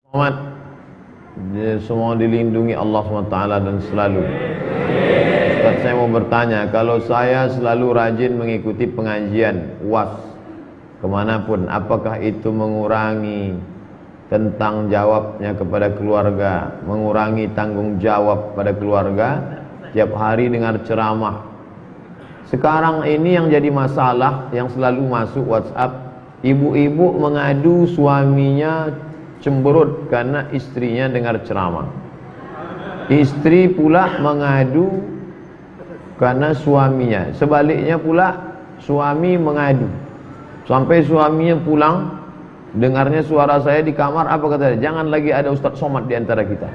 Muhammad semua dilindungi Allah SWT dan selalu. Ustaz, saya mau bertanya, kalau saya selalu rajin mengikuti pengajian UAS kemanapun, apakah itu mengurangi tentang jawabnya kepada keluarga, mengurangi tanggung jawab pada keluarga? Tiap hari dengar ceramah. Sekarang ini yang jadi masalah yang selalu masuk WhatsApp, ibu-ibu mengadu suaminya cemberut karena istrinya dengar ceramah. Istri pula mengadu karena suaminya. Sebaliknya pula suami mengadu. Sampai suaminya pulang, dengarnya suara saya di kamar, apa kata dia? Jangan lagi ada Ustaz Somad di antara kita.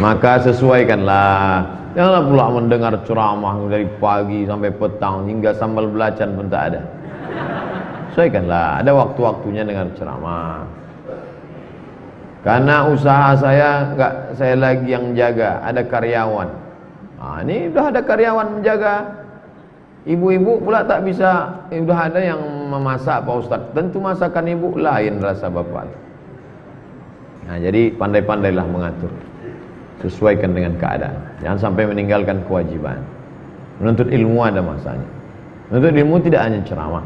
Maka sesuaikanlah. Janganlah pula mendengar ceramah dari pagi sampai petang hingga sambal belacan pun tak ada. Sesuaikanlah, ada waktu-waktunya dengan ceramah. Karena usaha saya enggak saya lagi yang jaga, ada karyawan. Nah, ini udah ada karyawan menjaga. Ibu-ibu pula tak bisa, udah ada yang memasak Pak Ustaz. Tentu masakan ibu lain rasa bapak. Nah, jadi pandai-pandailah mengatur. Sesuaikan dengan keadaan. Jangan sampai meninggalkan kewajiban. Menuntut ilmu ada masanya. Menuntut ilmu tidak hanya ceramah.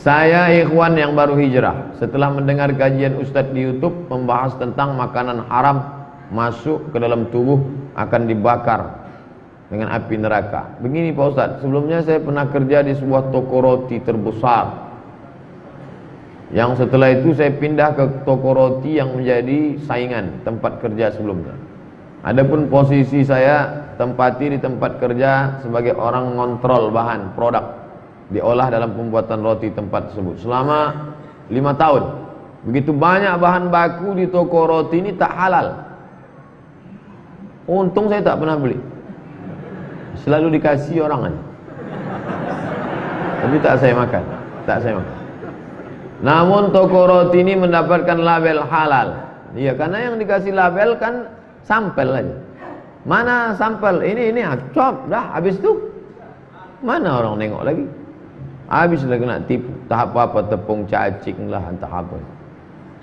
Saya ikhwan yang baru hijrah, setelah mendengar kajian Ustadz di YouTube membahas tentang makanan haram masuk ke dalam tubuh akan dibakar dengan api neraka. Begini Pak Ustadz, sebelumnya saya pernah kerja di sebuah toko roti terbesar, yang setelah itu saya pindah ke toko roti yang menjadi saingan tempat kerja sebelumnya. Adapun posisi saya tempati di tempat kerja sebagai orang ngontrol bahan produk diolah dalam pembuatan roti tempat tersebut selama 5 tahun. Begitu banyak bahan baku di toko roti ini tak halal. Untung saya tak pernah beli, selalu dikasih orang aja. Tapi tak saya makan. Namun toko roti ini mendapatkan label halal. Iya, karena yang dikasih label kan sampel aja. Mana sampel? Ini cop dah, habis itu mana orang nengok lagi? Habis lagi nak tipu, tak apa-apa tepung cacing lah, entah apa.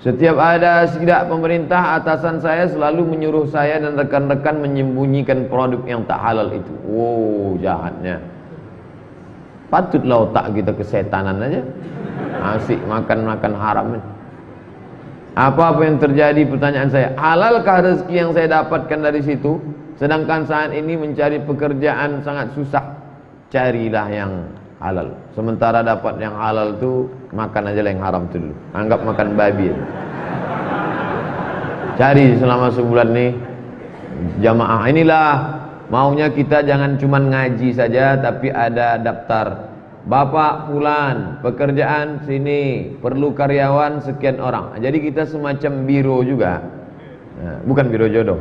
Setiap ada sidak pemerintah, atasan saya selalu menyuruh saya dan rekan-rekan menyembunyikan produk yang tak halal itu. Oh, jahatnya. Patutlah otak kita kesetanan aja. Asik makan haram. Apa yang terjadi? Pertanyaan saya, halalkah rezeki yang saya dapatkan dari situ? Sedangkan saat ini mencari pekerjaan sangat susah. Carilah yang halal. Sementara dapat yang halal tu, makan aja lah yang haram tu dulu. Anggap makan babi. Cari selama sebulan nih jamaah. Inilah maunya kita, jangan cuma ngaji saja, tapi ada daftar. Bapak fulan, pekerjaan sini, perlu karyawan sekian orang. Jadi kita semacam biro juga. Bukan biro jodoh.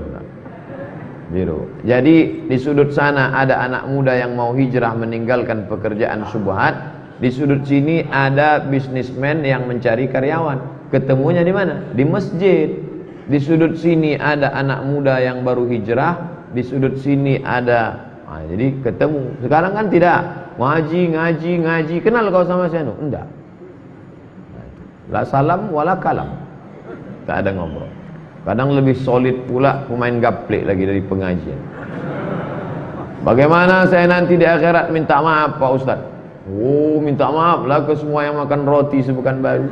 Biro. Jadi di sudut sana ada anak muda yang mau hijrah meninggalkan pekerjaan syubhat. Di sudut sini ada bisnismen yang mencari karyawan. Ketemunya di mana? Di masjid. Di sudut sini ada anak muda yang baru hijrah. Di sudut sini ada. Nah, jadi ketemu. Sekarang kan tidak. Ngaji. Kenal kau sama saya? Enggak. La salam wala kalam. Tak ada ngobrol. Kadang lebih solid pula pemain gaplek lagi dari pengajian. Bagaimana saya nanti di akhirat minta maaf Pak Ustaz? Oh, minta maaf lah ke semua yang makan roti sepekan baru.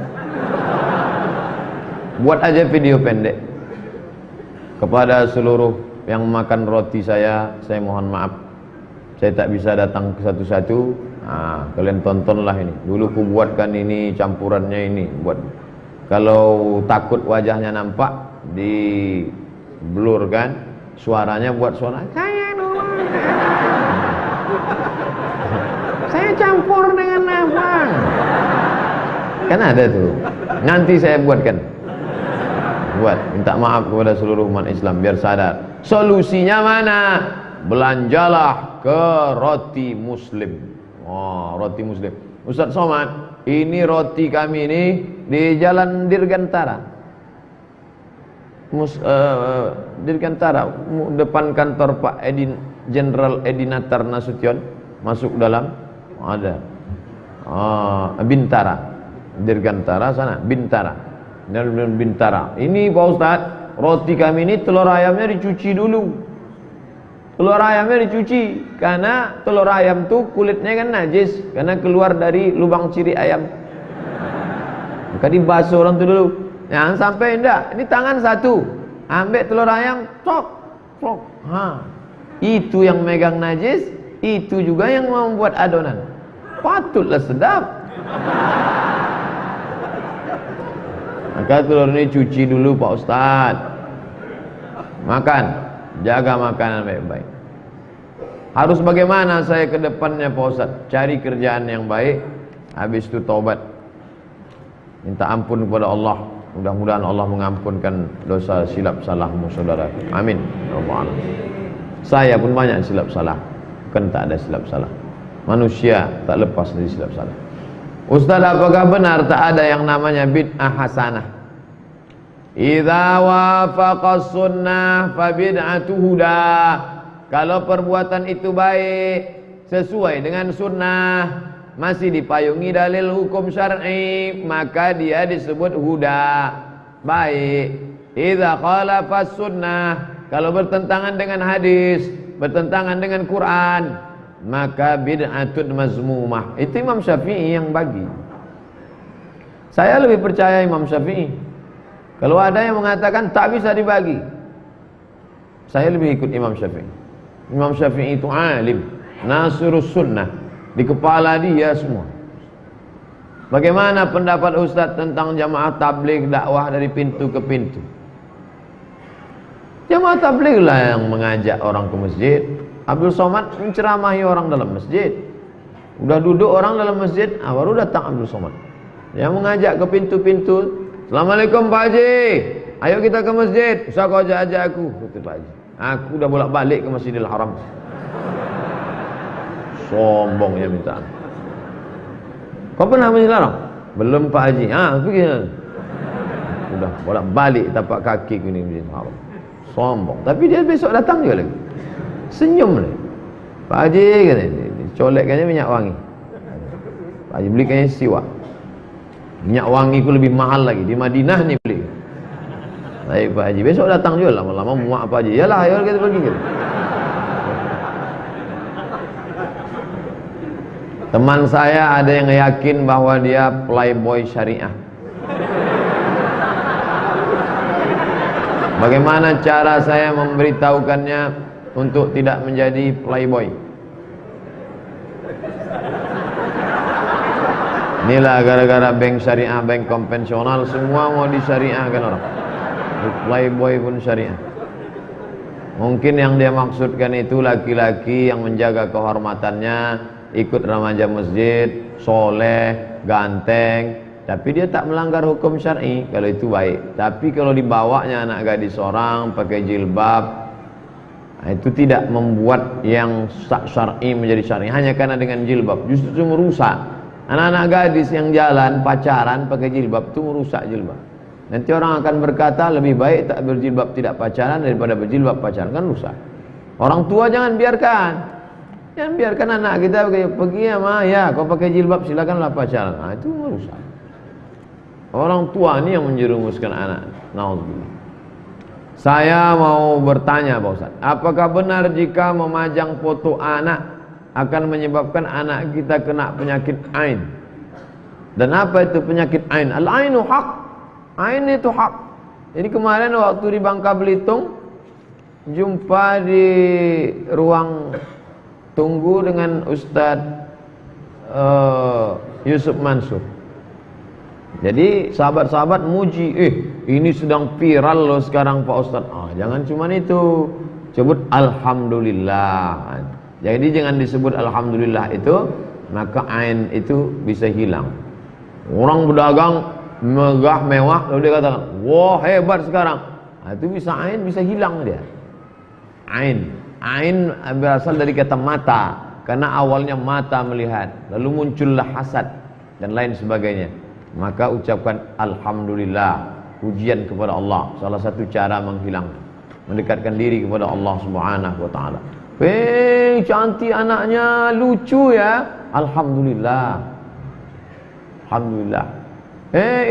Buat aja video pendek. Kepada seluruh yang makan roti saya mohon maaf. Saya tak bisa datang ke satu-satu. Kalian tontonlah ini. Dulu ku buatkan ini, campurannya ini. Buat. Kalau takut wajahnya nampak, di blur kan, suaranya buat suara saya campur dengan apa kan ada tuh, nanti saya buatkan, minta maaf kepada seluruh umat Islam biar sadar. Solusinya mana? Belanjalah ke roti muslim. Roti muslim. Ustaz Somad, ini roti kami ini di Jalan Dirgantara. Dirgantara, depan kantor Pak Jenderal Edinatar Nasution, masuk dalam ada Bintara. Dirgantara sana, Bintara. Bintara. Ini Pak Ustaz, roti kami ini telur ayamnya dicuci dulu. Telur ayamnya dicuci karena telur ayam tuh kulitnya kan najis karena keluar dari lubang ciri ayam. Maka dibasuh orang tu dulu. Jangan sampai enggak. Ini tangan satu, ambil telur ayam, cok, cok. Itu yang megang najis, itu juga yang membuat adonan. Patutlah sedap. Maka telur ini cuci dulu Pak Ustaz. Makan, jaga makanan baik-baik. Harus bagaimana saya ke depannya Pak Ustaz? Cari kerjaan yang baik, habis itu taubat. Minta ampun kepada Allah. Mudah-mudahan Allah mengampunkan dosa silap salahmu saudara. Amin. Saya pun banyak silap salah. Bukan tak ada silap salah. Manusia tak lepas dari silap salah. Ustaz, apakah benar tak ada yang namanya bid'ah hasanah? Idza wafaqa sunnah fa bid'atu huda. Kalau perbuatan itu baik, sesuai dengan sunnah, masih dipayungi dalil hukum syar'i, maka dia disebut huda, baik. Idza khalafa sunnah, kalau bertentangan dengan hadis, bertentangan dengan Quran, maka bid'atun mazmumah. Itu Imam Syafi'i yang bagi. Saya lebih percaya Imam Syafi'i. Kalau ada yang mengatakan tak bisa dibagi, saya lebih ikut Imam Syafi'i. Imam Syafi'i itu alim, nasirus sunnah, di kepala dia semua. Bagaimana pendapat Ustaz tentang jamaah tabligh dakwah dari pintu ke pintu? Jamaah tabligh lah yang mengajak orang ke masjid. Abdul Somad menceramahi orang dalam masjid. Udah duduk orang dalam masjid, baru datang Abdul Somad. Yang mengajak ke pintu-pintu. Assalamualaikum Pak Haji, ayo kita ke masjid. Usah kau ajak aku, kata Pak Haji. Aku udah bolak-balik ke Masjidil Haram. Sombongnya minta. Kau pernah Masjidil Haram? Belum Pak Haji. Pergi. Udah bolak-balik tapak kaki ke Masjidil Haram. Sombong. Tapi dia besok datang juga lagi. Senyum lagi. Pak Haji kata, colekkannya minyak wangi. Pak Haji belikannya siwak. Minyak wangi ku lebih mahal lagi. Di Madinah ni beli. Baik Pak Haji, besok datang juga lama-lama muak Pak Haji. Yalah, ayo kita pergi gitu. Teman saya ada yang yakin bahwa dia playboy syariah. Bagaimana cara saya memberitahukannya untuk tidak menjadi playboy? Inilah gara-gara bank syariah, bank konvensional semua mau disyariahkan orang. Playboy pun syariah. Mungkin yang dia maksudkan itu laki-laki yang menjaga kehormatannya, ikut remaja masjid, soleh, ganteng, tapi dia tak melanggar hukum syar'i. Kalau itu baik. Tapi kalau dibawanya anak gadis orang pakai jilbab, itu tidak membuat yang syar'i menjadi syar'i hanya karena dengan jilbab. Justru merusak. Anak-anak gadis yang jalan pacaran pakai jilbab itu merusak jilbab. Nanti orang akan berkata lebih baik tak berjilbab tidak pacaran daripada berjilbab pacaran, kan rusak. Orang tua jangan biarkan. Jangan biarkan anak kita pergi ya ma, ya kau pakai jilbab silakanlah pacaran. Itu merusak. Orang tua ini yang menjerumuskan anak. Nauzubillah. Saya mau bertanya Pak Ustaz, apakah benar jika memajang foto anak akan menyebabkan anak kita kena penyakit ain? Dan apa itu penyakit ain? Al-ainu haq. Ain itu hak. Jadi kemarin waktu di Bangka Belitung jumpa di ruang tunggu dengan Ustadz Yusuf Mansur. Jadi sahabat-sahabat muji, ini sedang viral loh sekarang Pak Ustadz. Jangan cuma itu, sebut Alhamdulillah. Jadi jangan disebut Alhamdulillah itu, maka ain itu bisa hilang. Orang berdagang megah mewah, lalu dia katakan, wah hebat sekarang. Itu bisa ain, bisa hilang dia. Ain berasal dari kata mata, karena awalnya mata melihat, lalu muncullah hasad dan lain sebagainya. Maka ucapkan Alhamdulillah, pujian kepada Allah, salah satu cara menghilang, mendekatkan diri kepada Allah Subhanahu wa ta'ala. Cantik anaknya, lucu ya, Alhamdulillah. Alhamdulillah.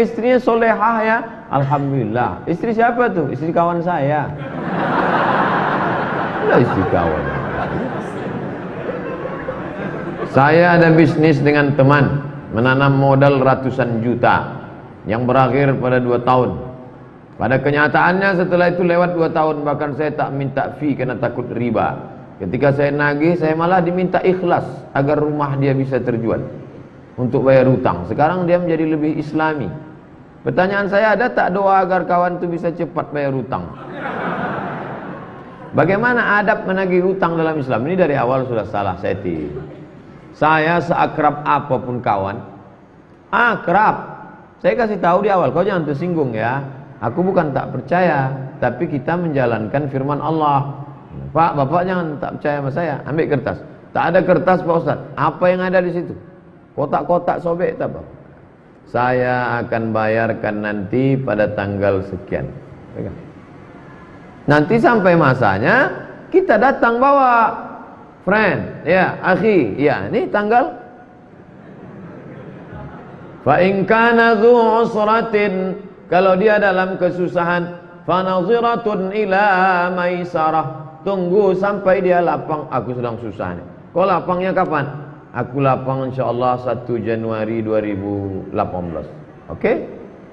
Istrinya solehah ya. Alhamdulillah. Istri siapa tuh? Istri kawan saya. Lah istri kawan. Saya ada bisnis dengan teman, menanam modal ratusan juta yang berakhir pada 2 tahun. Pada kenyataannya setelah itu lewat 2 tahun, bahkan saya tak minta fee karena takut riba. Ketika saya nagih, saya malah diminta ikhlas agar rumah dia bisa terjual untuk bayar hutang. Sekarang dia menjadi lebih islami. Pertanyaan saya, ada tak doa agar kawan itu bisa cepat bayar hutang? Bagaimana adab menagih hutang dalam Islam? Ini dari awal sudah salah setting. Saya seakrab apapun kawan, akrab. Saya kasih tahu di awal, kau jangan tersinggung ya. Aku bukan tak percaya, tapi kita menjalankan firman Allah. Pak, bapak jangan tak percaya sama saya. Ambil kertas. Tak ada kertas Pak Ustaz. Apa yang ada di situ? Kotak-kotak sobek tak apa. Saya akan bayarkan nanti pada tanggal sekian. Nanti sampai masanya kita datang bawa friend, ya, akhi, ya, ini tanggal. Fa in kana dzu usratin, kalau dia dalam kesusahan, fa naziratun ila maisarah. Tunggu sampai dia lapang. Aku sedang susah nih. Kau lapangnya kapan? Aku lapang insyaallah 1 Januari 2018. Oke?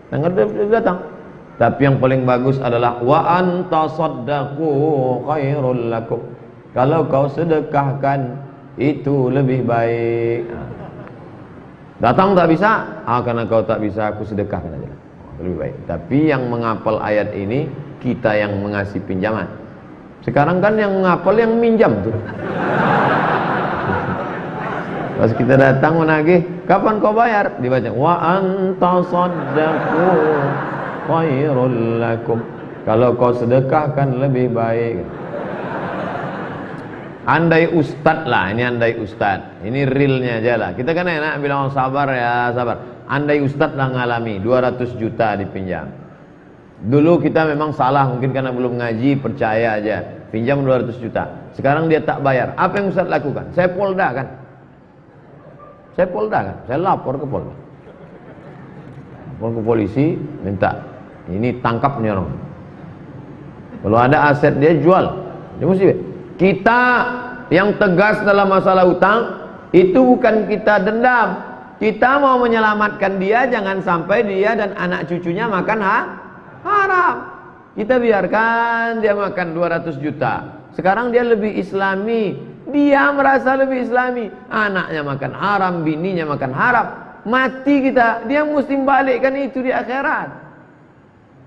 Tanggal datang. Tapi yang paling bagus adalah wa anta saddaqu khairul lakum. Kalau kau sedekahkan itu lebih baik. Datang tak bisa? Karena kau tak bisa, aku sedekahkan aja. Lebih baik. Tapi yang menghafal ayat ini kita yang mengasih pinjaman. Sekarang kan yang menghafal yang minjam tuh. Pas kita datang menagih, kapan kau bayar? Dibaca wa anta saddaqu khairul lakum. Kalau kau sedekahkan lebih baik. Andai ustad lah, ini andai ustad. Ini realnya aja lah. Kita kan enak bilang oh, sabar ya, sabar. Andai ustad lah ngalami 200 juta dipinjam. Dulu kita memang salah, mungkin karena belum ngaji, percaya aja. Pinjam 200 juta. Sekarang dia tak bayar. Apa yang ustad lakukan? Saya polda kan. Saya lapor ke polda. Lapor ke polisi, minta ini tangkap nih orang. Kalau ada aset dia jual. Dia mesti. Kita yang tegas dalam masalah hutang itu bukan kita dendam. Kita mau menyelamatkan dia, jangan sampai dia dan anak cucunya makan haram. Kita biarkan dia makan 200 juta. Sekarang dia lebih islami. Dia merasa lebih islami. Anaknya makan haram, bininya makan haram. Mati kita. Dia mesti balikkan itu di akhirat.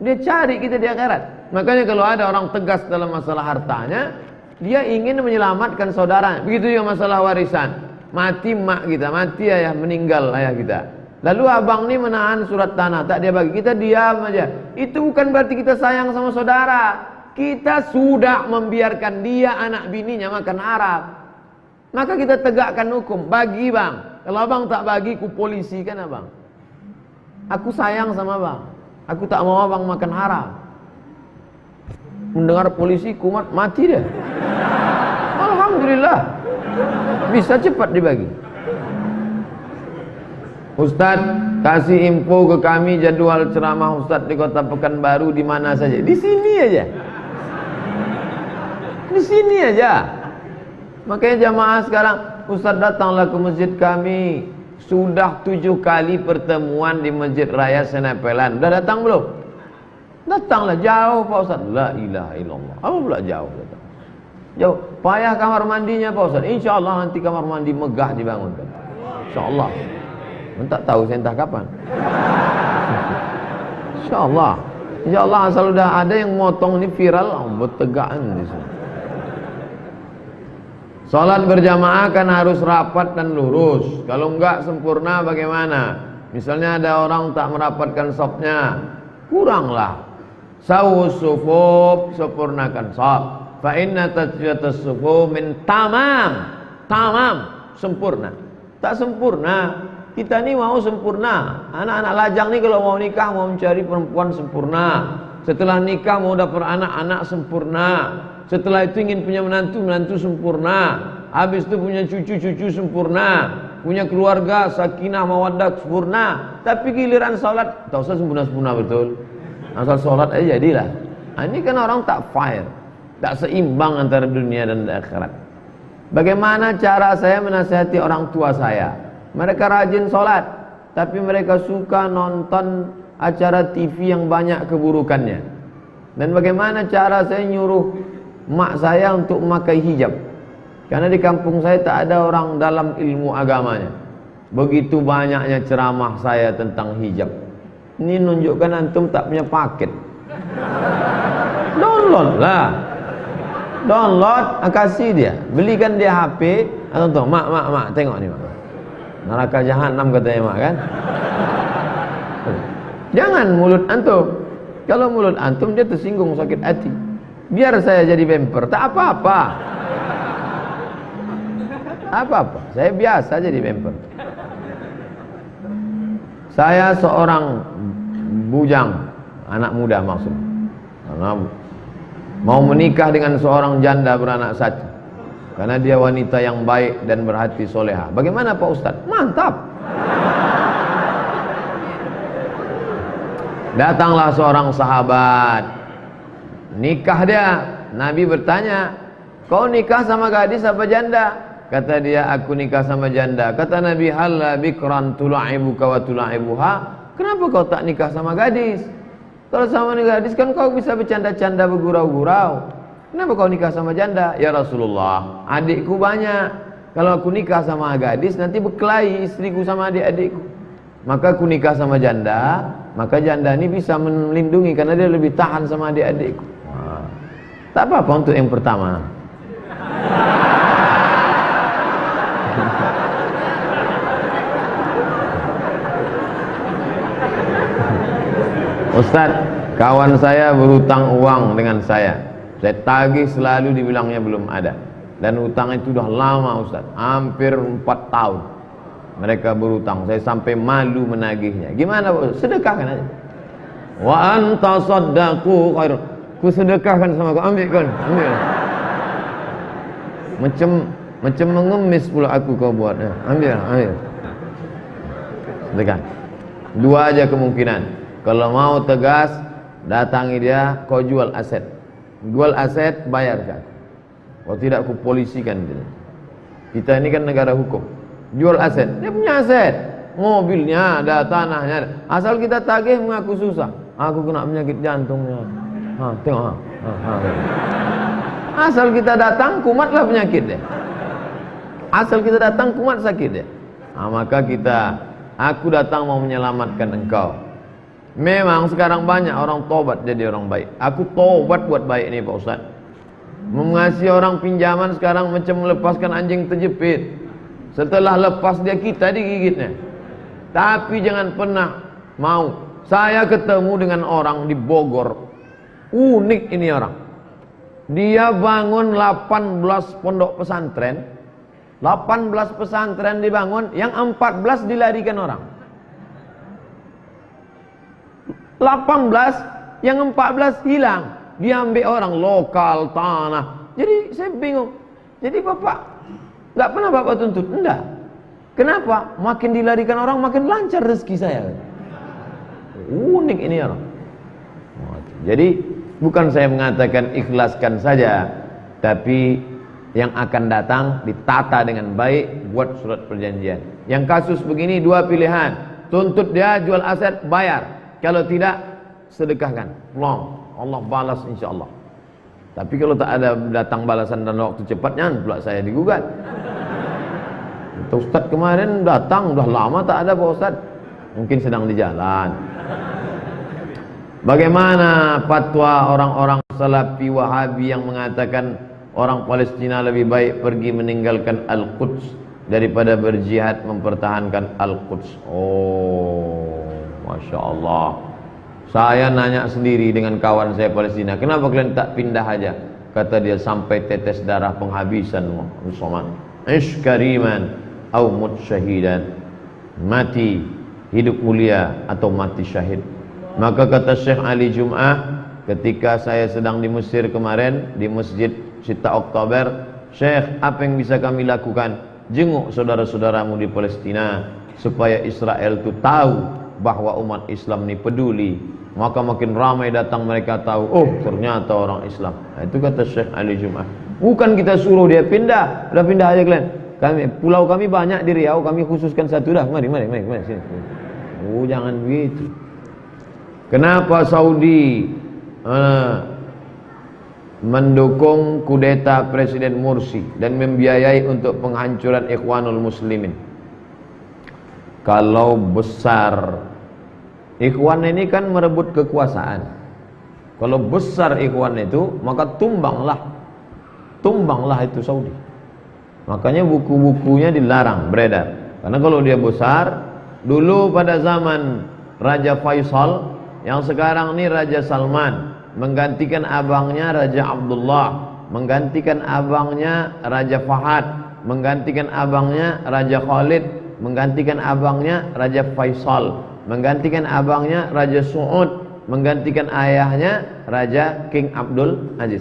Dia cari kita di akhirat. Makanya kalau ada orang tegas dalam masalah hartanya, dia ingin menyelamatkan saudaranya. Begitu juga masalah warisan. Mati mak kita, mati ayah, meninggal ayah kita. Lalu abang ini menahan surat tanah, tak dia bagi. Kita diam aja. Itu bukan berarti kita sayang sama saudara. Kita sudah membiarkan dia, anak bininya makan haram. Maka kita tegakkan hukum. Bagi bang. Kalau abang tak bagi, ku polisi kan abang. Aku sayang sama abang. Aku tak mau abang makan haram. Mendengar polisi kumat, mati dia. Alhamdulillah. Bisa cepat dibagi. Ustaz, kasih info ke kami jadwal ceramah Ustaz di Kota Pekanbaru di mana saja. Di sini aja. Di sini aja. Makanya jamaah sekarang, Ustaz datanglah ke masjid kami. Sudah 7 kali pertemuan di Masjid Raya Senepelan. Udah datang belum? Datanglah, jauh Pak Ustaz. La ilaha illallah. Apa pula jauh datang? Jauh. Payah kamar mandinya Pak Ustaz. InsyaAllah nanti kamar mandi megah dibangunkan. InsyaAllah. Tak tahu saya entah kapan. InsyaAllah. InsyaAllah asal udah ada yang motong ini viral, bertegaan di sini. Salat berjamaah kan harus rapat dan lurus. Kalau enggak sempurna bagaimana? Misalnya ada orang tak merapatkan safnya, kuranglah. Sawus sufuf, sempurnakan saf. Fa inna tasfiyatus sufuf min tamam. Tamam, sempurna. Tak sempurna. Kita ni mau sempurna. Anak-anak lajang ni kalau mau nikah, mau mencari perempuan sempurna. Setelah nikah mau dapat anak-anak sempurna. Setelah itu ingin punya menantu, menantu sempurna. Habis itu punya cucu-cucu sempurna. punya keluarga, sakinah, mawaddah, sempurna. Tapi giliran salat, tak usah sempurna-sempurna betul. Asal salat aja jadilah. Ini kan orang tak fair, tak seimbang antara dunia dan akhirat. Bagaimana cara saya menasihati orang tua saya? Mereka rajin salat, tapi mereka suka nonton acara TV yang banyak keburukannya. Dan bagaimana cara saya nyuruh mak saya untuk memakai hijab? Karena di kampung saya tak ada orang dalam ilmu agamanya. Begitu banyaknya ceramah saya tentang hijab. Ini nunjukkan antum tak punya paket. Download lah. Download, kasih dia. Belikan dia HP. Antum, mak, tengok ni mak. Neraka jahanam katanya mak kan. Jangan mulut antum. Kalau mulut antum dia tersinggung, sakit hati. Biar saya jadi bemper, tak apa-apa. Apa-apa, saya biasa jadi bemper. Saya seorang bujang, anak muda maksud. Karena mau menikah dengan seorang janda beranak satu. Karena dia wanita yang baik dan berhati soleha. Bagaimana Pak Ustadz? Mantap. Datanglah seorang sahabat, nikah dia. Nabi bertanya, kau nikah sama gadis apa janda? Kata dia, aku nikah sama janda. Kata Nabi, halla bikran tula'ibuka wa tula'ibuha. Kenapa kau tak nikah sama gadis? Kalau sama gadis kan kau bisa bercanda-canda, bergurau-gurau. Kenapa kau nikah sama janda? Ya Rasulullah, adikku banyak. Kalau aku nikah sama gadis nanti berkelahi istriku sama adik-adikku. Maka aku nikah sama janda, maka janda ini bisa melindungi karena dia lebih tahan sama adik-adikku. Tak apa-apa untuk yang pertama. Ustadz, kawan saya berhutang uang dengan saya. Saya tagih selalu, dibilangnya belum ada. Dan hutang itu sudah lama Ustadz, hampir 4 tahun. Mereka berhutang, saya sampai malu menagihnya. Gimana Pak? Sedekahkan aja. Wa anta saddaqu khair. Ku sedekahkan sama kau, ambil kan, ambil. Macam mengemis pula aku kau buat. Ambil. Sedekah. Dua aja kemungkinan. Kalau mau tegas, datangi dia, kau jual aset. Jual aset, bayar kan. Kalau tidak, aku polisikan dia. Kita ini kan negara hukum. Jual aset, dia punya aset, mobilnya ada, tanahnya ada. Asal kita tagih mengaku susah. Aku kena penyakit jantungnya. Tengok. Asal kita datang, kumatlah penyakit dia. Asal kita datang, kumat sakit dia. Maka aku datang mau menyelamatkan engkau. Memang sekarang banyak orang tobat jadi orang baik. Aku tobat buat baik ini Pak Ustaz. Mengasihi orang pinjaman sekarang macam melepaskan anjing terjepit. Setelah lepas dia, kita digigitnya. Tapi jangan pernah mau. Saya ketemu dengan orang di Bogor. Unik ini orang. Dia bangun 18 pondok pesantren. 18 pesantren dibangun, yang 14 dilarikan orang. 18, yang 14 hilang. Diambil orang lokal, tanah. Jadi saya bingung. Jadi Bapak nggak pernah Bapak tuntut? Enggak. Kenapa? Makin dilarikan orang, makin lancar rezeki saya. Unik ini orang. Jadi bukan saya mengatakan ikhlaskan saja, tapi yang akan datang ditata dengan baik, buat surat perjanjian. Yang kasus begini dua pilihan, tuntut dia, jual aset, bayar. Kalau tidak, sedekahkan. Allah balas insya Allah. Tapi kalau tak ada datang balasan dan waktu cepat, jangan pula saya digugat. Ustaz kemarin datang, udah lama tak ada Pak Ustaz. Mungkin sedang di jalan. Bagaimana fatwa orang-orang Salafi Wahabi yang mengatakan orang Palestina lebih baik pergi meninggalkan Al-Quds daripada berjihad mempertahankan Al-Quds? Oh, Masya Allah. Saya nanya sendiri dengan kawan saya Palestina, kenapa kalian tak pindah aja? Kata dia, sampai tetes darah penghabisan Muhammad. Ish kariman au mut syahidan. Mati hidup mulia atau mati syahid. Maka kata Syekh Ali Jum'ah, ketika saya sedang di Mesir kemarin, di Masjid Sita Oktober, Syekh, apa yang bisa kami lakukan? jenguk saudara-saudaramu di Palestina supaya Israel itu tahu bahwa umat Islam ini peduli. Maka makin ramai datang mereka tahu, oh ternyata orang Islam. Nah, itu kata Syekh Ali Jum'ah. Bukan kita suruh dia pindah, udah pindah aja kalian. Pulau kami banyak di Riau, kami khususkan satu dah. Mari sini. Oh jangan begitu. Kenapa Saudi mendukung kudeta Presiden Mursi dan membiayai untuk penghancuran Ikhwanul Muslimin? Kalau besar Ikhwan ini kan merebut kekuasaan. Kalau besar Ikhwan itu, maka tumbanglah itu Saudi. Makanya buku-bukunya dilarang beredar. Karena kalau dia besar, dulu pada zaman Raja Faisal, yang sekarang ini Raja Salman, menggantikan abangnya Raja Abdullah, menggantikan abangnya Raja Fahad, menggantikan abangnya Raja Khalid, menggantikan abangnya Raja Faisal, menggantikan abangnya Raja Su'ud, menggantikan ayahnya Raja King Abdul Aziz.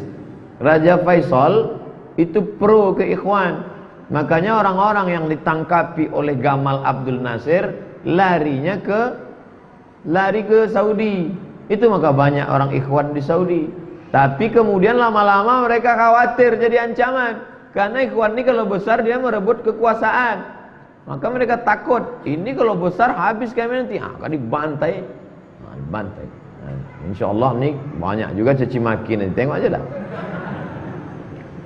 Raja Faisal itu pro ke Ikhwan. Makanya orang-orang yang ditangkapi oleh Gamal Abdul Nasir lari ke Saudi. Itu maka banyak orang Ikhwan di Saudi. Tapi kemudian lama-lama mereka khawatir jadi ancaman. Karena Ikhwan ini kalau besar dia merebut kekuasaan. Maka mereka takut, ini kalau besar habis kami nanti, akan dibantai. Dibantai. Insya Allah nih banyak juga caci maki nanti, tengok aja dah.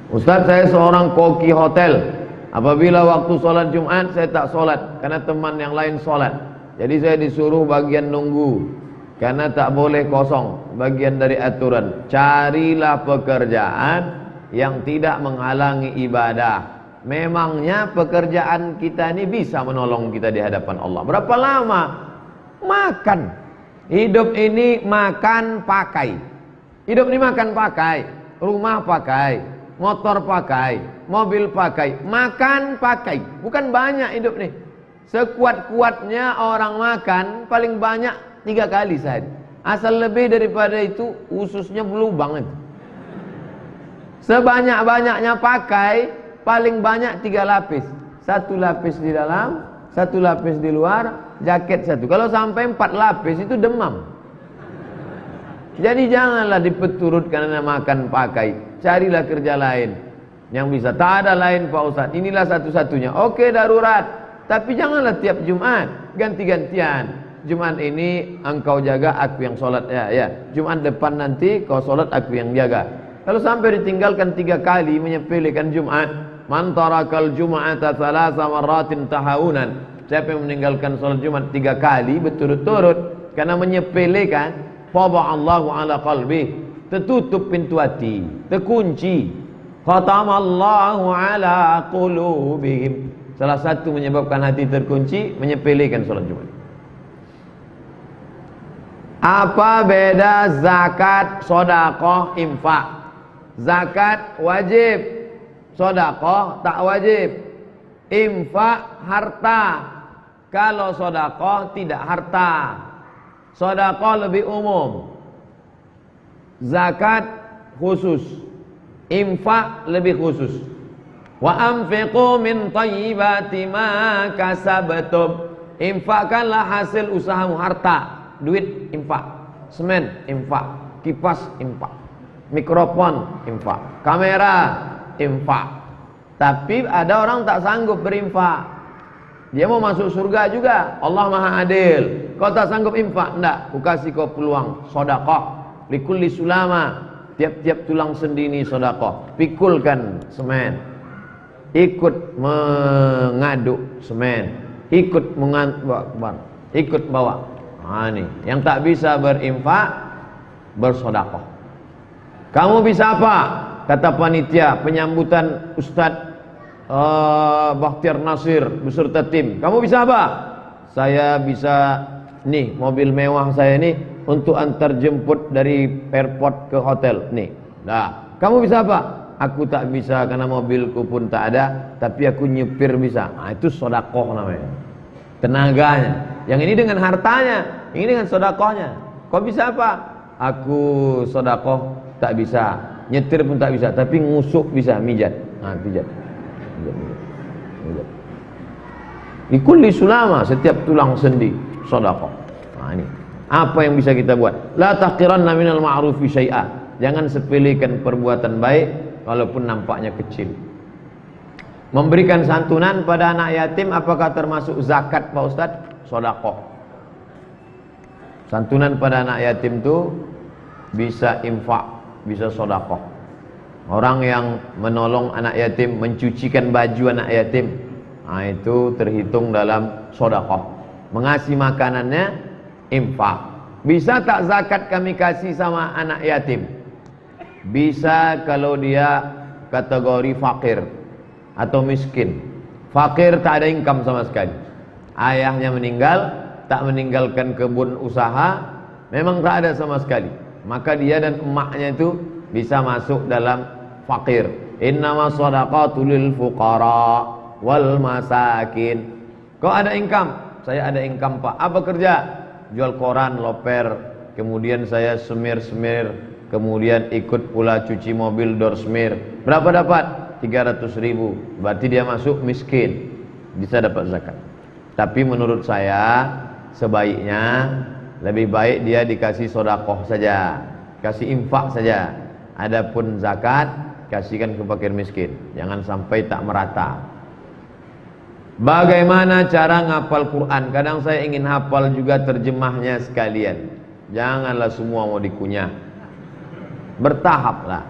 Ustaz, saya seorang koki hotel. Apabila waktu sholat Jumat saya tak sholat karena teman yang lain sholat. Jadi saya disuruh bagian nunggu karena tak boleh kosong, bagian dari aturan. Carilah pekerjaan yang tidak menghalangi ibadah. Memangnya pekerjaan kita ini bisa menolong kita di hadapan Allah. Berapa lama? Makan. Hidup ini makan pakai. Hidup ini makan pakai. Rumah pakai. Motor pakai. Mobil pakai. Makan pakai. Bukan banyak hidup nih. Sekuat-kuatnya orang makan paling banyak 3 kali sehari. Asal lebih daripada itu ususnya berlubang itu. Sebanyak-banyaknya pakai paling banyak 3 lapis. 1 lapis di dalam, 1 lapis di luar, jaket 1. Kalau sampai 4 lapis itu demam. Jadi janganlah dipeturut karena makan pakai. Carilah kerja lain yang bisa. Tak ada lain Pak Ustaz. Inilah satu-satunya. Oke, darurat. Tapi janganlah tiap Jumat ganti-gantian. Jumat ini engkau jaga, aku yang sholat ya. Jumat depan nanti kau sholat, aku yang jaga. Kalau sampai ditinggalkan 3 kali menyepelekan Jumat, man tarakal jum'ata thalatha marratin tahawunan. Siapa yang meninggalkan salat Jumat 3 kali berturut-turut karena menyepelekan, taba'allahu ala qalbi, tertutup pintu hati, terkunci. Khatamallahu ala qulubihim. Salah satu menyebabkan hati terkunci, menyepelekan salat Jumat. Apa beda zakat, sedekah, infak? Zakat wajib, sedekah tak wajib. Infak harta. Kalau sedekah tidak harta. Sedekah lebih umum. Zakat khusus. Infak lebih khusus. Wa anfiqu min thayyibati ma kasabtum. Infakkanlah hasil usahamu, harta, duit infak, semen infak, kipas infak, mikrofon infak, kamera infak. Tapi ada orang tak sanggup berinfak. Dia mau masuk surga juga. Allah Maha Adil. Kau tak sanggup infak? Enggak, ku kasih kau peluang sedekah. Likulli sulama, tiap-tiap tulang sendi ini sedekah. Pikulkan semen. Ikut mengaduk semen. Ikut ikut bawa. Nah, ini yang tak bisa berinfak, bersedekah. Kamu bisa apa? Kata panitia penyambutan Ustadz Bakhtiar Nasir beserta tim. Kamu bisa apa? Saya bisa nih, mobil mewah saya ini untuk antar jemput dari airport ke hotel nih. Nah, kamu bisa apa? Aku tak bisa karena mobilku pun tak ada, tapi aku nyupir bisa. Nah, itu sedekah namanya. Tenaganya. Yang ini dengan hartanya, yang ini dengan sedekahnya. Kau bisa apa? Aku sedekah tak bisa, nyetir pun tak bisa, tapi ngusuk bisa, mijat. Nah, pijat. Likulli sulama, setiap tulang sendi sedekah. Nah, ini apa yang bisa kita buat? La taqiranna minal ma'rufi syai'a. Jangan sepelekan perbuatan baik walaupun nampaknya kecil. Memberikan santunan pada anak yatim apakah termasuk zakat Pak Ustadz? Sedekah. Santunan pada anak yatim itu bisa infak, bisa sedekah. Orang yang menolong anak yatim, mencucikan baju anak yatim, nah itu terhitung dalam sedekah. Mengasih makanannya infak. Bisa tak zakat kami kasih sama anak yatim? Bisa kalau dia kategori fakir atau miskin. Fakir tak ada income sama sekali. Ayahnya meninggal, tak meninggalkan kebun usaha, memang tak ada sama sekali. Maka dia dan emaknya itu bisa masuk dalam fakir. Innama shadaqatu lil fuqara wal masakin. Kau ada income? Saya ada income Pak. Apa kerja? Jual koran, loper. Kemudian saya semir-semir. Kemudian ikut pula cuci mobil, door semir. Berapa dapat? 300.000. Berarti dia masuk miskin, bisa dapat zakat. Tapi menurut saya sebaiknya lebih baik dia dikasih sedekah saja, kasih infak saja. Adapun zakat kasihkan ke fakir miskin, jangan sampai tak merata. Bagaimana cara ngapal Quran? Kadang saya ingin hafal juga terjemahnya sekalian. Janganlah semua mau dikunyah. Bertahaplah.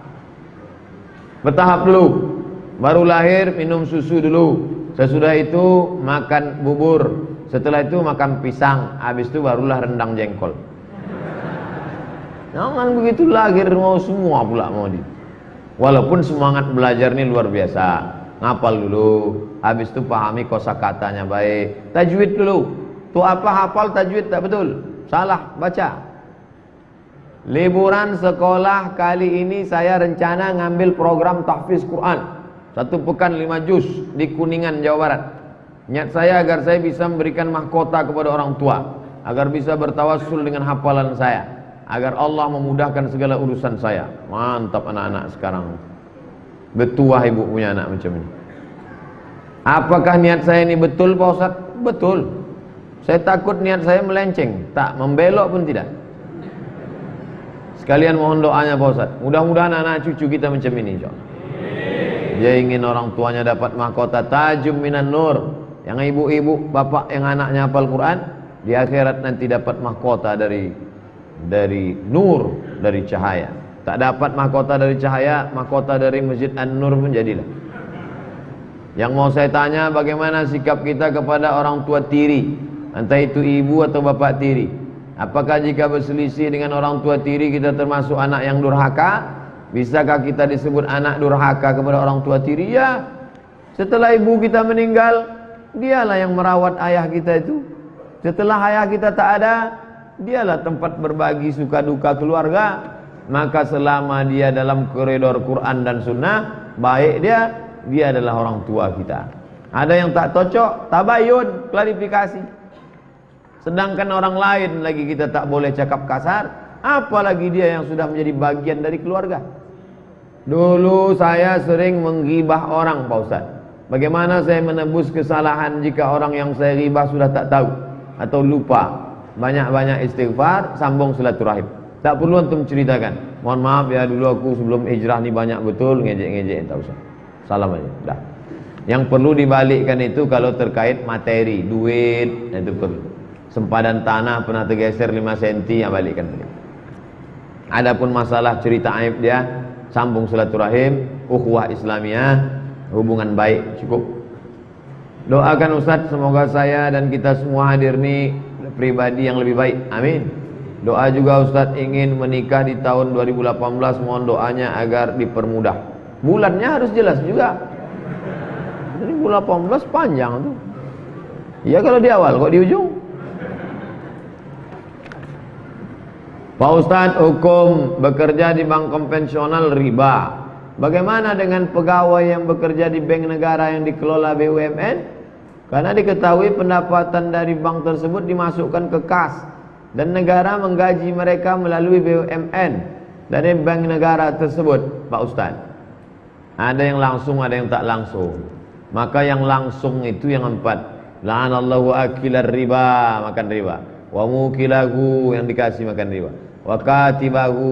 Bertahap dulu. Baru lahir minum susu dulu. Sesudah itu makan bubur. Setelah itu makan pisang. Habis itu barulah rendang jengkol. Jangan begitu lahir mau semua pula mau di. Walaupun semangat belajar ini luar biasa. Ngapal dulu, habis itu pahami kosakatanya baik. Tajwid dulu. Tuh apa hafal tajwid tak betul? Salah baca. Liburan sekolah kali ini saya rencana ngambil program tahfiz Quran. 1 pekan 5 juz di Kuningan, Jawa Barat. Niat saya agar saya bisa memberikan mahkota kepada orang tua, agar bisa bertawassul dengan hafalan saya, agar Allah memudahkan segala urusan saya. Mantap anak-anak sekarang. Betuah ibu punya anak macam ini. Apakah niat saya ini betul Pak Ustaz? Betul. Saya takut niat saya melenceng, tak membelok pun tidak. Sekalian mohon doanya Pak Ustaz. Mudah-mudahan anak cucu kita macam ini insyaallah. Dia ingin orang tuanya dapat mahkota tajum minan nur. Yang ibu-ibu, bapak yang anaknya hafal Quran, di akhirat nanti dapat mahkota dari nur, dari cahaya. Tak dapat mahkota dari cahaya, mahkota dari Masjid An-Nur pun jadilah. Yang mau saya tanya, bagaimana sikap kita kepada orang tua tiri, entah itu ibu atau bapak tiri? Apakah jika berselisih dengan orang tua tiri kita termasuk anak yang durhaka? Bisakah kita disebut anak durhaka kepada orang tua tiri? Ya. Setelah ibu kita meninggal, dialah yang merawat ayah kita itu. Setelah ayah kita tak ada, dialah tempat berbagi suka duka keluarga. Maka selama dia dalam koridor Quran dan Sunnah, baik dia adalah orang tua kita. Ada yang tak cocok, tabayun, klarifikasi. Sedangkan orang lain lagi kita tak boleh cakap kasar, apalagi dia yang sudah menjadi bagian dari keluarga. Dulu saya sering menggibah orang Pak Ustaz. Bagaimana saya menebus kesalahan jika orang yang saya gibah sudah tak tahu atau lupa? Banyak-banyak istighfar, sambung silaturahim. Tak perlu antum ceritakan. Mohon maaf ya, dulu aku sebelum hijrah ni banyak betul ngejek-ngejek, tak usah. Salam aja, dah. Yang perlu dibalikkan itu kalau terkait materi, duit, itu perlu. Sempadan tanah pernah tergeser 5 cm, yang balikkan balik. Adapun masalah cerita aib dia, sambung silaturahim, ukhuwah Islamiyah, hubungan baik, cukup. Doakan Ustaz, semoga saya dan kita semua hadir ni pribadi yang lebih baik. Amin. Doa juga Ustaz ingin menikah di tahun 2018, mohon doanya agar dipermudah. Bulannya harus jelas juga. 2018 panjang tuh. Ya kalau di awal, kok di ujung? Pak Ustaz, hukum bekerja di bank konvensional riba. Bagaimana dengan pegawai yang bekerja di bank negara yang dikelola BUMN? Karena diketahui pendapatan dari bank tersebut dimasukkan ke kas dan negara menggaji mereka melalui BUMN dari bank negara tersebut, Pak Ustaz. Ada yang langsung, ada yang tak langsung. Maka yang langsung itu yang 4. La'anallahu akilar riba, makan riba. Wa mukilahu, yang dikasih makan riba. Wa katibahu,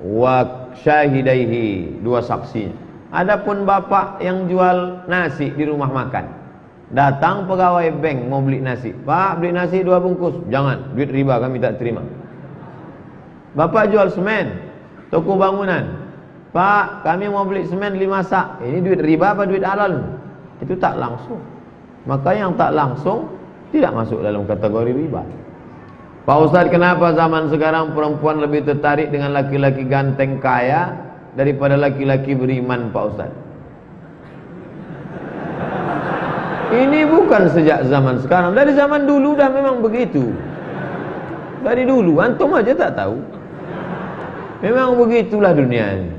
wa syahidaihi, 2 saksinya. Adapun bapak yang jual nasi di rumah makan, datang pegawai bank mau beli nasi. Pak, beli nasi 2 bungkus. Jangan, duit riba kami tak terima. Bapak jual semen, toko bangunan. Pak, kami mau beli semen 5 sak. Ini duit riba apa duit halal? Itu tak langsung. Maka yang tak langsung tidak masuk dalam kategori riba. Pak Ustadz, kenapa zaman sekarang perempuan lebih tertarik dengan laki-laki ganteng kaya daripada laki-laki beriman, Pak Ustadz? Ini bukan sejak zaman sekarang, dari zaman dulu dah memang begitu. Dari dulu, antum aja tak tahu. Memang begitulah dunia ini.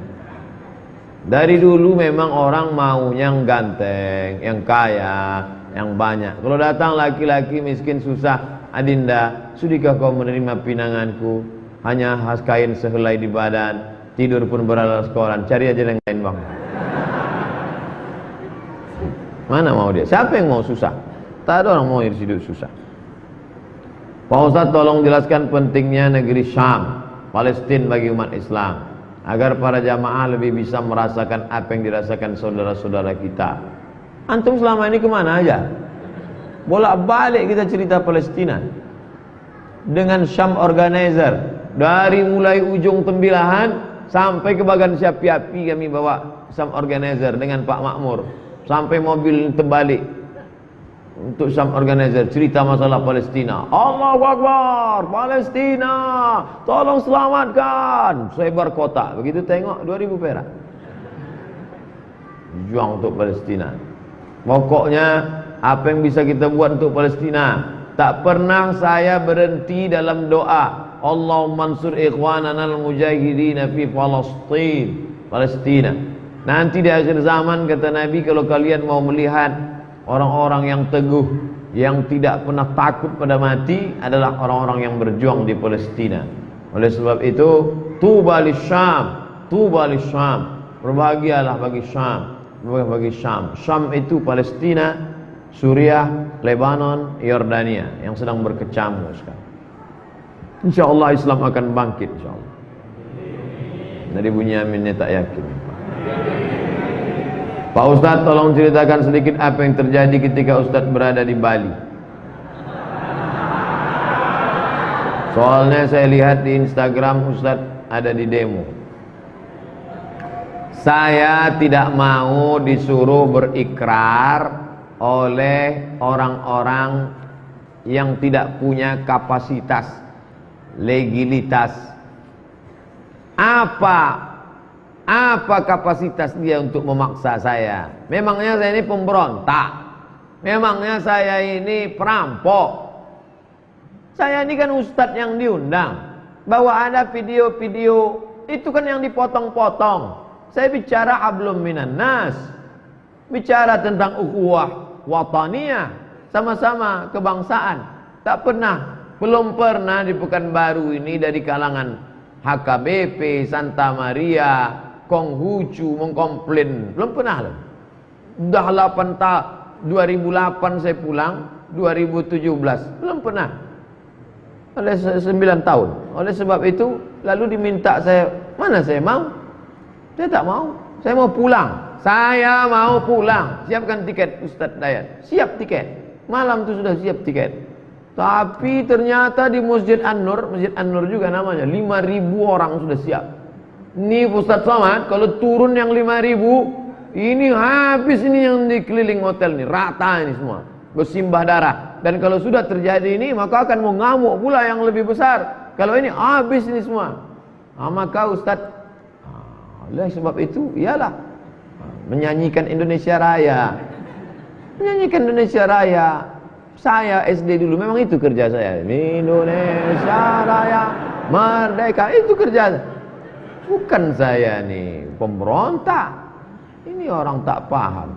Dari dulu memang orang mau yang ganteng, yang kaya, yang banyak. Kalau datang laki-laki miskin susah, adinda, sudikah kau menerima pinanganku? Hanya kain sehelai di badan, tidur pun beralas koran. Cari aja yang lain, bang. Mana mau dia? Siapa yang mau susah? Tak ada orang mau hidup susah. Pak Ustadz, tolong jelaskan pentingnya negeri Syam, Palestina bagi umat Islam, agar para jamaah lebih bisa merasakan apa yang dirasakan saudara-saudara kita. Antum selama ini kemana aja? Bolak-balik kita cerita Palestina dengan Syam Organizer. Dari mulai ujung Tembilahan sampai ke bagian Siapi-api kami bawa Syam Organizer dengan Pak Makmur. Sampai mobil terbalik untuk Syam Organizer, cerita masalah Palestina. Allahu Akbar, Palestina, tolong selamatkan. Sebar kota, begitu tengok 2000 perak. Juang untuk Palestina. Pokoknya apa yang bisa kita buat untuk Palestina. Tak pernah saya berhenti dalam doa. Allahumma ansur ikhwanana al-mujahidin fi Palestina. Nanti di akhir zaman kata Nabi, kalau kalian mau melihat orang-orang yang teguh, yang tidak pernah takut pada mati, adalah orang-orang yang berjuang di Palestina. Oleh sebab itu, tuba lisyam, tuba lisyam, berbahagialah bagi Syam, bagi Syam. Syam itu Palestina, Suriah, Lebanon, Yordania yang sedang berkecamuk sekarang. InsyaAllah Islam akan bangkit, insyaAllah. Dari Bunyamin tak yakin. Pak Ustadz, tolong ceritakan sedikit apa yang terjadi ketika Ustadz berada di Bali. Soalnya saya lihat di Instagram Ustadz ada di demo. Saya tidak mau disuruh berikrar oleh orang-orang yang tidak punya kapasitas, legalitas. Apa kapasitas dia untuk memaksa saya? Memangnya saya ini pemberontak? Memangnya saya ini perampok? Saya ini kan ustadz yang diundang. Bahwa ada video-video itu kan yang dipotong-potong. Saya bicara hablum minan nas, bicara tentang ukhuwah wataniyah, sama-sama kebangsaan. Tak pernah, belum pernah di Pekanbaru ini dari kalangan HKBP, Santa Maria, Konghucu mengkomplain. Belum pernah loh. Dah 2008 saya pulang, 2017 belum pernah. Oleh 9 tahun. Oleh sebab itu lalu diminta saya, mana saya mau? Saya tak mau. Saya mau pulang. Saya mau pulang. Siapkan tiket Ustadz Dayat. Siap tiket. Malam itu sudah siap tiket. Tapi ternyata di Masjid An-Nur juga namanya, 5.000 orang sudah siap. Ini Ustadz Somad, kalau turun yang 5.000, ini habis ini yang dikeliling hotel ini, rata ini semua, bersimbah darah. Dan kalau sudah terjadi ini, maka akan mengamuk pula yang lebih besar. Kalau ini habis ini semua. Maka Ustadz, oleh sebab itu, ialah menyanyikan Indonesia Raya. Menyanyikan Indonesia Raya. Saya SD dulu, memang itu kerja saya. Indonesia Raya, merdeka, itu kerja saya. Bukan saya nih pemberontak. Ini orang tak paham.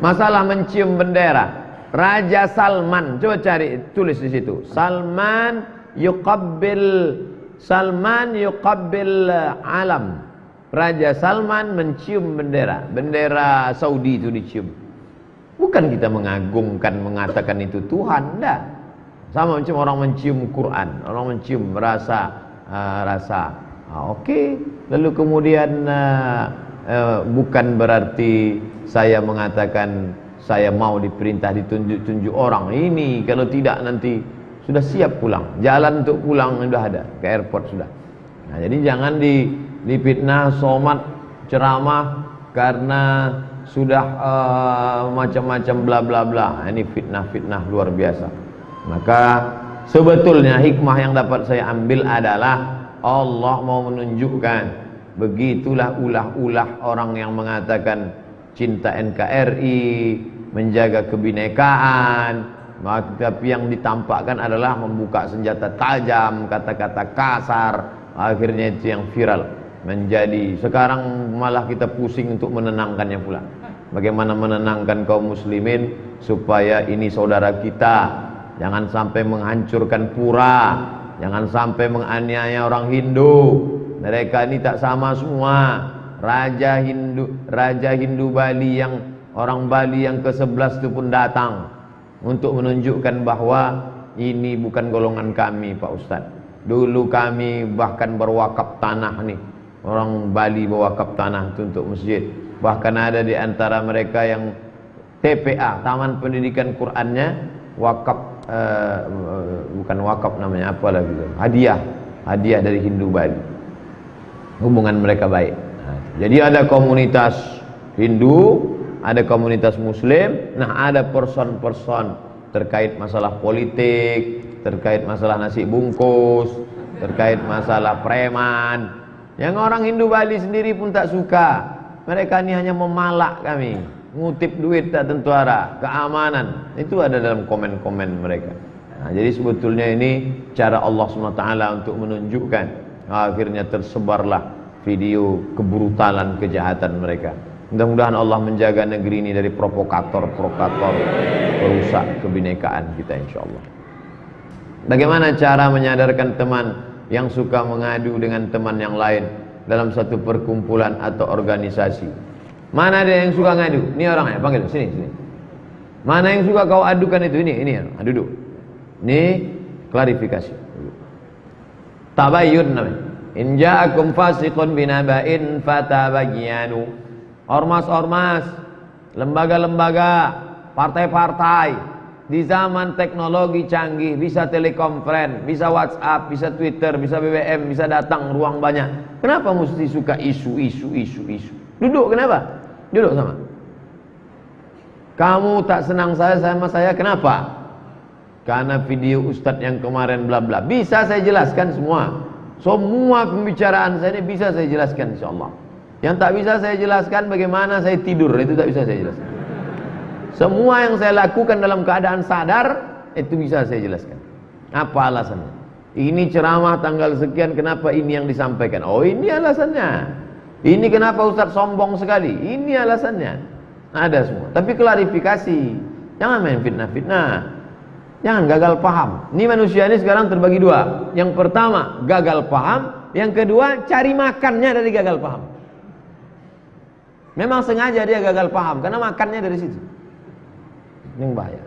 Masalah mencium bendera. Raja Salman, coba cari, tulis di situ. Salman yuqabbil alam. Raja Salman mencium bendera Saudi itu dicium. Bukan kita mengagungkan, mengatakan itu Tuhan, enggak. Sama macam orang mencium Quran, orang mencium rasa. Oke. Lalu kemudian bukan berarti saya mengatakan saya mau diperintah ditunjuk-tunjuk orang. Ini kalau tidak nanti sudah siap pulang. Jalan untuk pulang sudah ada, ke airport sudah. Nah, jadi jangan difitnah, somat, ceramah karena sudah macam-macam bla bla bla. Ini fitnah-fitnah luar biasa. Maka sebetulnya hikmah yang dapat saya ambil adalah Allah mau menunjukkan begitulah ulah-ulah orang yang mengatakan cinta NKRI, menjaga kebinekaan, tapi yang ditampakkan adalah membuka senjata tajam, kata-kata kasar. Akhirnya itu yang viral menjadi. Sekarang malah kita pusing untuk menenangkannya pula. Bagaimana menenangkan kaum muslimin supaya ini saudara kita, jangan sampai menghancurkan pura, jangan sampai menganiaya orang Hindu. Mereka ini tak sama semua. Raja Hindu Bali, yang orang Bali yang ke-11 itu pun datang untuk menunjukkan bahwa ini bukan golongan kami, Pak Ustadz. Dulu kami bahkan berwakaf tanah nih. Orang Bali berwakaf tanah itu untuk masjid. Bahkan ada di antara mereka yang TPA, Taman Pendidikan Qurannya, wakaf, bukan wakaf namanya, apalah gitu. Hadiah dari Hindu Bali. Hubungan mereka baik. Nah, jadi ada komunitas Hindu, ada komunitas Muslim. Nah, ada person-person terkait masalah politik, terkait masalah nasi bungkus, terkait masalah preman. Yang orang Hindu Bali sendiri pun tak suka. Mereka ini hanya memalak kami, ngutip duit tak tentu arah, keamanan. Itu ada dalam komen-komen mereka. Nah, jadi sebetulnya ini cara Allah SWT untuk menunjukkan. Akhirnya tersebarlah video kebrutalan, kejahatan mereka. Mudah-mudahan Allah menjaga negeri ini dari provokator-provokator perusak kebinekaan kita, insyaallah. Bagaimana cara menyadarkan teman yang suka mengadu dengan teman yang lain dalam satu perkumpulan atau organisasi? Mana ada yang suka ngadu? Ini orangnya, panggil sini. Mana yang suka kau adukan itu? Ini duduk. Ini klarifikasi. Tabayyun namanya. In ja'akum fasiqun binaba'in fatabayyanu. Ormas-ormas, lembaga-lembaga, partai-partai di zaman teknologi canggih, bisa telekonferen, bisa WhatsApp, bisa Twitter, bisa BBM, bisa datang ruang banyak. Kenapa mesti suka isu? Duduk, kenapa? Duduk sama. Kamu tak senang sama saya, kenapa? Karena video Ustadz yang kemarin bla bla. Bisa saya jelaskan semua. Semua pembicaraan saya ini bisa saya jelaskan, insyaallah. Yang tak bisa saya jelaskan bagaimana saya tidur, itu tak bisa saya jelaskan. Semua yang saya lakukan dalam keadaan sadar, itu bisa saya jelaskan. Apa alasannya? Ini ceramah tanggal sekian, kenapa ini yang disampaikan? Oh, ini alasannya. Ini kenapa Ustadz sombong sekali? Ini alasannya. Ada semua. Tapi klarifikasi. Jangan main fitnah-fitnah. Jangan gagal paham. Ini manusia ini sekarang terbagi dua. Yang pertama, gagal paham. Yang kedua, cari makannya dari gagal paham. Memang sengaja dia gagal paham, karena makannya dari situ. Ini bahaya.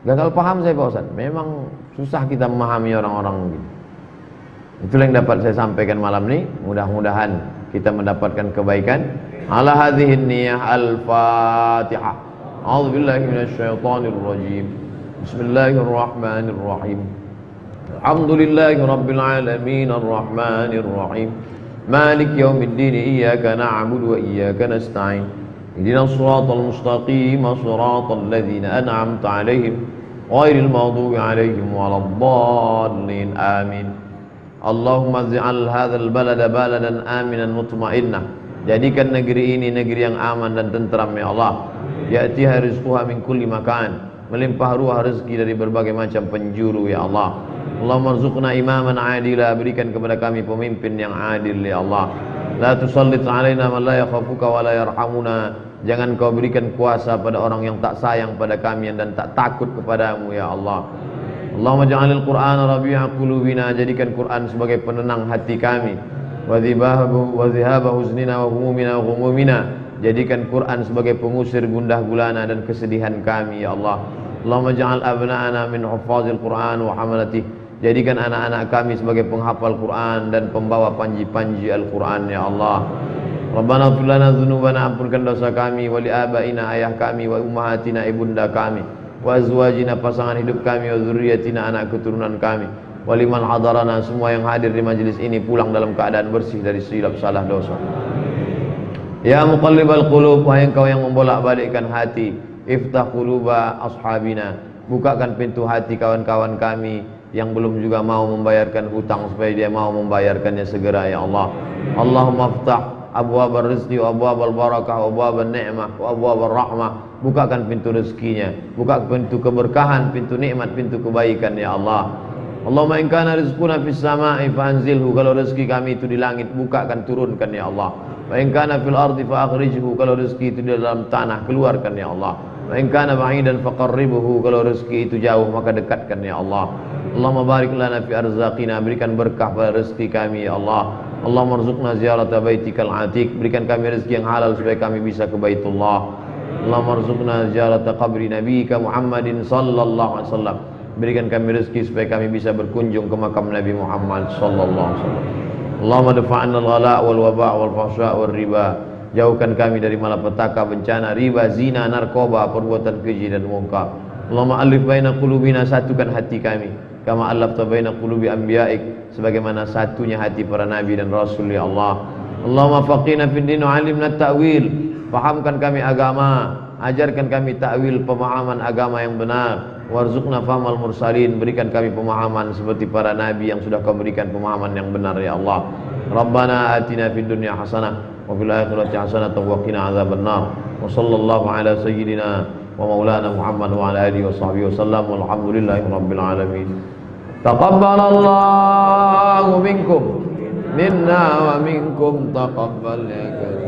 Gagal paham saya Pak Ustaz. Memang susah kita memahami orang-orang begini. Itulah yang dapat saya sampaikan malam ini. Mudah-mudahan kita mendapatkan kebaikan. Ala hadhihi niyah al-Fatihah. A'udzubillahi minasyaitonir rajim. Bismillahirrahmanirrahim. Alhamdulillahi rabbil alamin arrahmanir rahim. Malik yaumiddin, iyyaka na'budu wa iyyaka nasta'in. Ihdinas siratal mustaqim, siratal ladzina an'amta 'alaihim ghairil maghdubi 'alaihim waladdallin. Amin. Allahumma ij'al hadzal balada baladan aminan mutmainnah. Jadikan negeri ini negeri yang aman dan tentram ya Allah. Ya'tiha rizquha min kulli makan. Melimpah ruah rezeki dari berbagai macam penjuru ya Allah. Allahumma rzuqna imaman adila, berikan kepada kami pemimpin yang adil ya Allah. La tusallit alaina man la yakhafuka wa la yarhamuna. Jangan kau berikan kuasa pada orang yang tak sayang pada kami dan tak takut kepadamu ya Allah. Allahumma ja'alil Qur'ana rabi'a qulubina, jadikan Quran sebagai penenang hati kami. wa dhihaba huznina wa humumina wa humumina. Jadikan Quran sebagai pengusir gundah gulana dan kesedihan kami ya Allah. Allahumma ja'al abna'ana min huffazil Quran wa hamalatih. Jadikan anak-anak kami sebagai penghafal Quran dan pembawa panji-panji Al-Quran ya Allah. Rabbana ighfir lana dzunubana, ampunkan dosa kami, wa li abaina, ayah kami, wa ummahatina, ibunda kami, wa azwajina, pasangan hidup kami, wa dzurriyyatina, anak keturunan kami, wa liman hadarana, semua yang hadir di majelis ini pulang dalam keadaan bersih dari silap salah dosa. Ya muqallibal qulub, wahai engkau yang membolak-balikkan hati, iftah quluba ashabina, bukakan pintu hati kawan-kawan kami yang belum juga mau membayarkan hutang supaya dia mau membayarkannya segera ya Allah. Allahumma iftah abwabal rizqi wa abwabal barakah wa abwabal ni'mah wa abwabal rahmah. Bukakan pintu rezekinya, buka pintu keberkahan, pintu nikmat, pintu kebaikan ya Allah. Allahumma in kana rizquna fis sama'i fanzilhu, kalau rezeki kami itu di langit bukakan, turunkan ya Allah. Wa in kana fil ardi fa akhrijhu, kalau rezeki itu di dalam tanah keluarkan ya Allah. Wa in kana ba'idan faqarribhu, kalau rezeki itu jauh maka dekatkan ya Allah. Allahumma barik lana fi arzaqina, berikan berkah pada rezeki kami ya Allah. Allahumma rzuqna ziyarata baitikal atiq, berikan kami rezeki yang halal supaya kami bisa ke Baitullah. Allahumma rzuqna ziyarata qabri nabiyika Muhammadin sallallahu alaihi wasallam, berikan kami rezeki supaya kami bisa berkunjung ke makam Nabi Muhammad sallallahu alaihi wasallam. Allahumma dafa'na al-ghala' wal waba' wal fahsya' wal riba, jauhkan kami dari malapetaka, bencana, riba, zina, narkoba, perbuatan keji dan mungkar. Allahumma alif baina qulubina, satukan hati kami, kama alafta baina qulubi anbiya'ik, sebagaimana satunya hati para nabi dan rasul ya Allah. Allahumma faqihna fid din wa 'allimna ta'wil, fahamkan kami agama, ajarkan kami ta'wil, pemahaman agama yang benar. Warzuqna fahmal mursalin, berikan kami pemahaman seperti para nabi yang sudah kau berikan pemahaman yang benar ya Allah. Rabbana atina fid dunya hasanah wa fil akhirati hasanah wa qina adzabannar. Wa sallallahu ala sayyidina wa maulana Muhammad wa ala alihi wa sahbihi wasallam, walhamdulillahi rabbil alamin. Taqabbalallahu minkum minna wa minkum taqabbal ya karim.